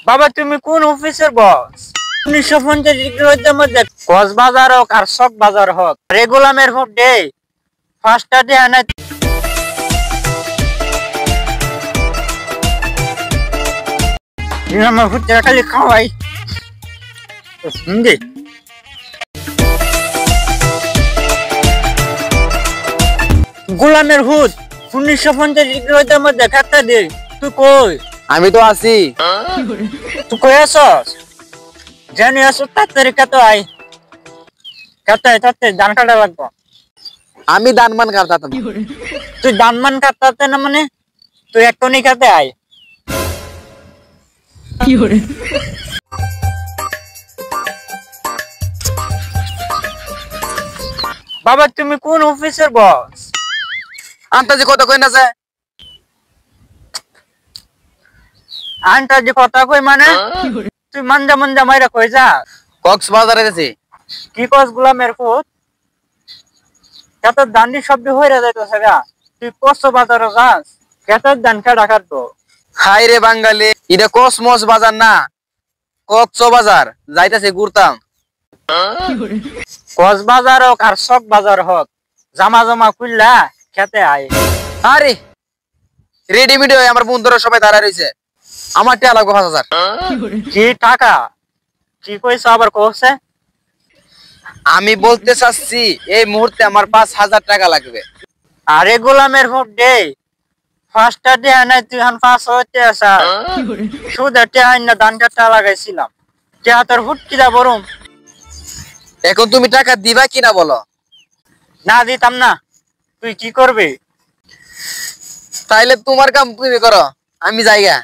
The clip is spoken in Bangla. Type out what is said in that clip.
বাবা তুমি কোন অফিসের বস? 1950 ডিগ্রির মধ্যে কক্সবাজার হোক আর চক বাজার হোক রেগুলামের হোক ডে ফার্স্টটা ডে আনা আমার ফুটে খালি খাওয়াই হিন্দি গোলামের হুদ 1950 ডিগ্রির মধ্যে খাতা দে তুই কই? আমি তো আছি। তুই কই আছস? জানি আসো তাড়াতাড়ি কাটো আই কাটাই ধান কাটা লাগবো। আমি দানমান কাটতাম। তুই দানমান কাটতে না মানে তুই এক্ষুনি কাটে আয়। বাবা তুমি কোন অফিসের বস? আন্তাজি কত কই না যায়? আন্তাজি কথা কই মানে তুই মানজা মানজা মাইরা কই যা? কক্সবাজারে গেছি। কি কস গোলামের ফুট কত দান্ডি শব্দ হইরা যাইতেছে গা। তুই কস বাজারে যাস কত দান কাটা কাটবো? হাই রে বাঙালি, এটা কসমস বাজার না, কক্সবাজার যাইতাছে ঘুরতাম। কক্সবাজার হোক আর চক বাজার হোক জামা জামা খুললা খেতে আয়। আরে রেডিমেড হয়ে আমার বন্ধুরা সবাই দাঁড়ায় রয়েছে, আমার টিয়া লাগবে 5000। কি টাকা কি কইছ আবার কইছে? আমি বলতে চাচ্ছি এই মুহূর্তে আমার 5000 টাকা লাগবে। আরে গোলামের হোক ডে ফার্স্টটা ডে আনাই তুই এখন 500 হইতে আসা শুধু টে আইন না ধান কাটা লাগাইছিলাম টে তোর হুট কিরা বরুম। এখন তুমি টাকা দিবা কিনা বলো? না দিতাম না। তুই কি করবি? তাইলে তোমার কাম তুমি করো, আমি যাইগা।